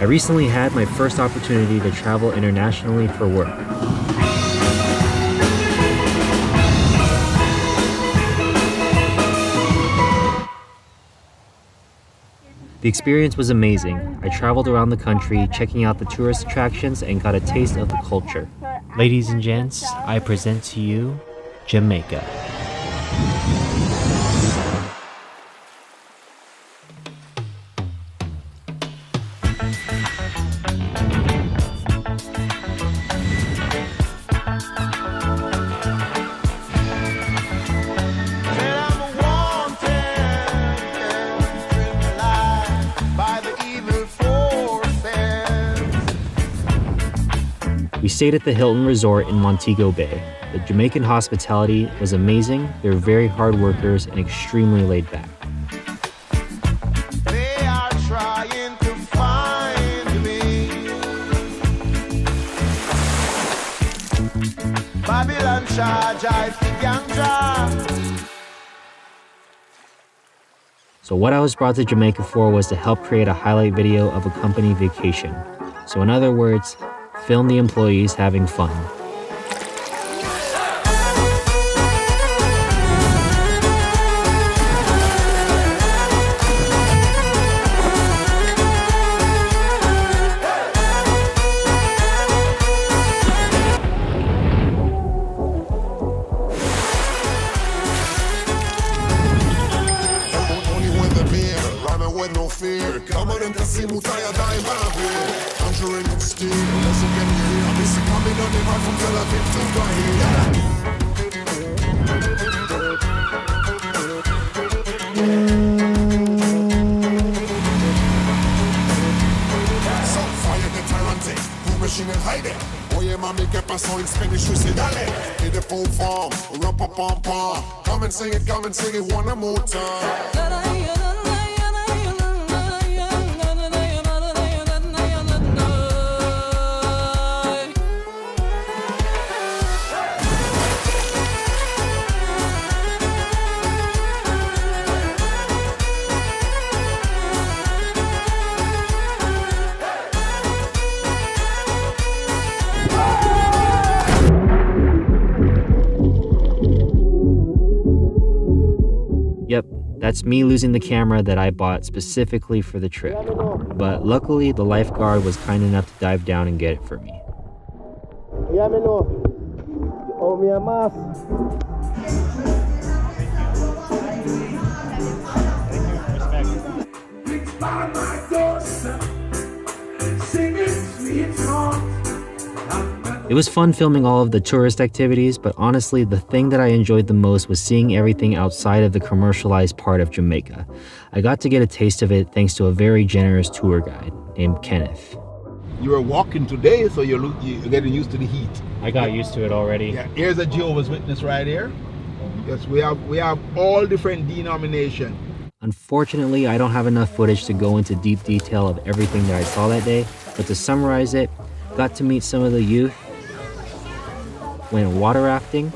I recently had my first opportunity to travel internationally for work. The experience was amazing. I traveled around the country, checking out the tourist attractions and got a taste of the culture. Ladies and gents, I present to you Jamaica. We stayed at the Hilton Resort in Montego Bay. The Jamaican hospitality was amazing. They were very hard workers and extremely laid back. They are trying to find me. Babylon charge, I think ganja. So what I was brought to Jamaica for was to help create a highlight video of a company vacation. So in other words, film the employees having fun. Oye mami, ¿qué pasó en Spanish? You say dale, in the full form, rum-pa-pum-pum. Come and sing it one more time. Yep, that's me losing the camera that I bought specifically for the trip. But luckily, the lifeguard was kind enough to dive down and get it for me. Yeah, me know. You owe me a mask. It was fun filming all of the tourist activities, but honestly, the thing that I enjoyed the most was seeing everything outside of the commercialized part of Jamaica. I got to get a taste of it thanks to a very generous tour guide named Kenneth. You were walking today, so you're getting used to the heat. I got used to it already. Yeah, here's a Jehovah's Witness right here. Yes, we have all different denominations. Unfortunately, I don't have enough footage to go into deep detail of everything that I saw that day, but to summarize it, got to meet some of the youth, went water rafting,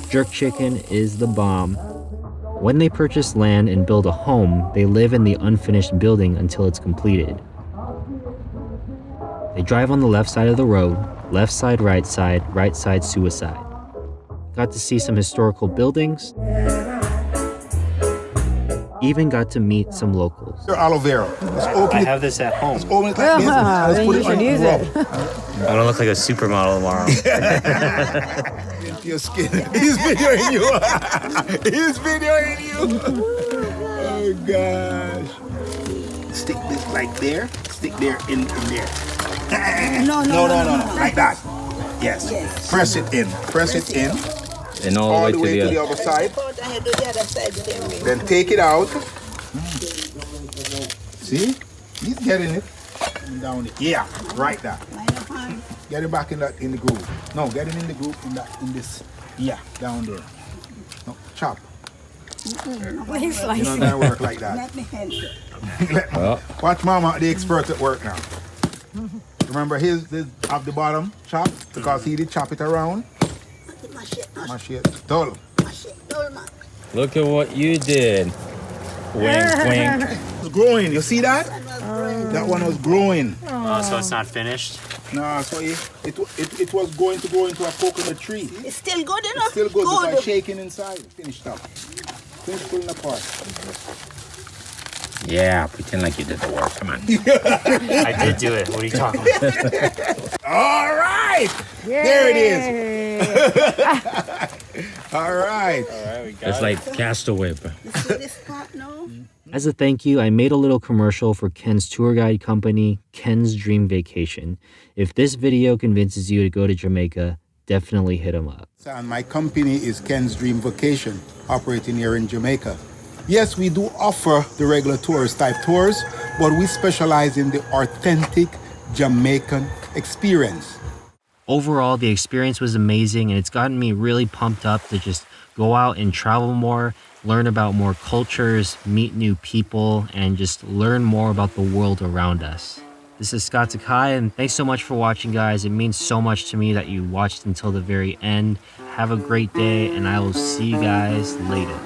jerk chicken is the bomb. When they purchase land and build a home, they live in the unfinished building until it's completed. They drive on the left side of the road, left side, right side, suicide. Got to see some historical buildings. Even got to meet some locals. Aloe vera. I have this at home. Open it like this. Let's put you should use it. I don't look like a supermodel tomorrow. Into your skin. He's videoing you. He's videoing you. Oh gosh. Stick this like there. Stick there in there. No. Like that. Yes. Press it in. Press it in. And All the way to the other side. Then take it out. See? He's getting it. Down it. Yeah, right there. Get it back in the groove. No, get it in the groove in this. Yeah, down there. No, chop. He's You don't gonna work like that. Let me help you. Watch Mama, the expert at work now. Remember his up the bottom chop because he did chop it around. Mash it. Dull. Look at what you did. Wink, wink. It's growing. You see that? That one was growing. Oh, so it's not finished? No, so it was going to grow into a coconut tree. It's still good enough. It's still good because shaking inside. Finished up. Finish pulling apart. Yeah, pretend like you did the work. Come on. I did do it. What are you talking about? All right. There it is. All right. We got it's like Castaway. This part now. As a thank you, I made a little commercial for Ken's tour guide company, Ken's Dream Vacation. If this video convinces you to go to Jamaica, definitely hit him up. And my company is Ken's Dream Vacation, operating here in Jamaica. Yes, we do offer the regular tourist type tours, but we specialize in the authentic Jamaican experience. Overall, the experience was amazing, and it's gotten me really pumped up to just go out and travel more, learn about more cultures, meet new people, and just learn more about the world around us. This is Scott Takai, and thanks so much for watching, guys. It means so much to me that you watched until the very end. Have a great day, and I will see you guys later.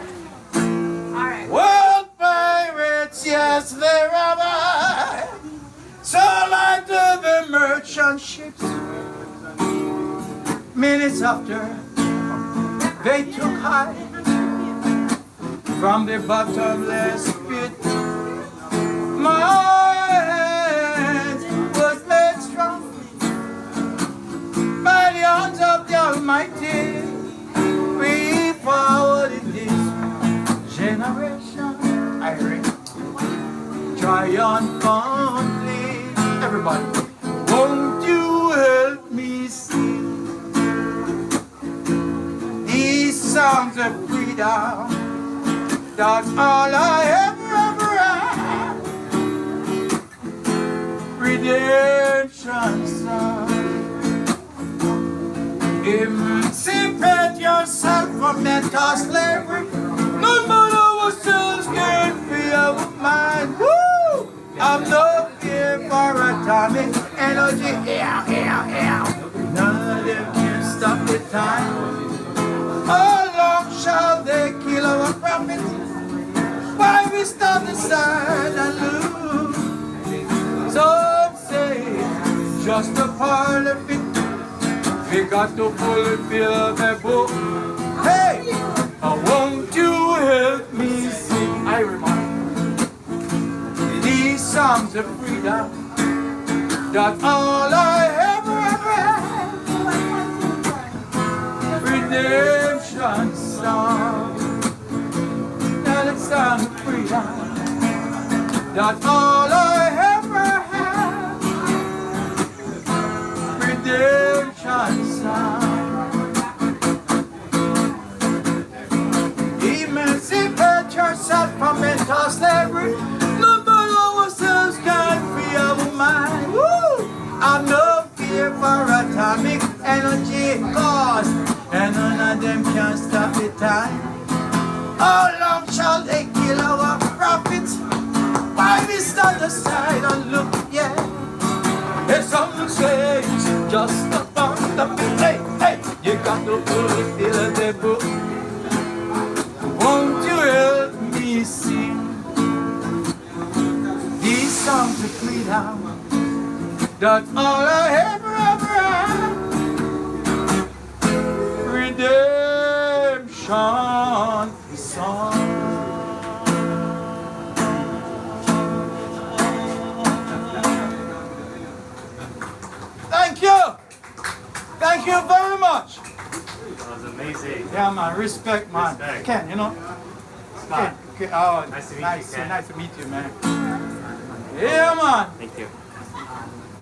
World pirates, yes, they arrive. So like the merchant ships. Minutes after they took high from the bottomless pit, my hand was made strong by the hands of the Almighty. We forward in this generation, I read, triumphantly. Everybody, won't you help me sing these songs of freedom? That's all I ever had. Redemption song. Emancipate yourself from mental slavery. No matter what else can free our mind. Woo! I'm no fear for atomic energy. None of them can stop the time. How long shall they kill our prophets? Why we stand aside and lose? Some say just a part of it. We got to fulfill the book. Hey, won't you help me sing? I remind these songs of freedom. That's all I ever had. Redemption song. Now the song of freedom. That's all I ever had. Redemption song. Emancipate yourself from mental slavery. No matter what else can free our mind. Woo! I'm no fear for atomic energy cause, and none of them can stop the time. How long shall they kill our prophets? Why we stand aside and look, yeah. There's some say it's just a part of it. Hey, hey, you got to fulfill the book. Won't you help me sing these songs of freedom? That's all I ever had. Redemption song. Thank you. Thank you very much. That was amazing. Yeah, man. Respect, man. Respect. Ken, you know. Scott. Ken, oh, Nice to meet you, nice, Ken. nice to meet you, man. Yeah, man. Thank you.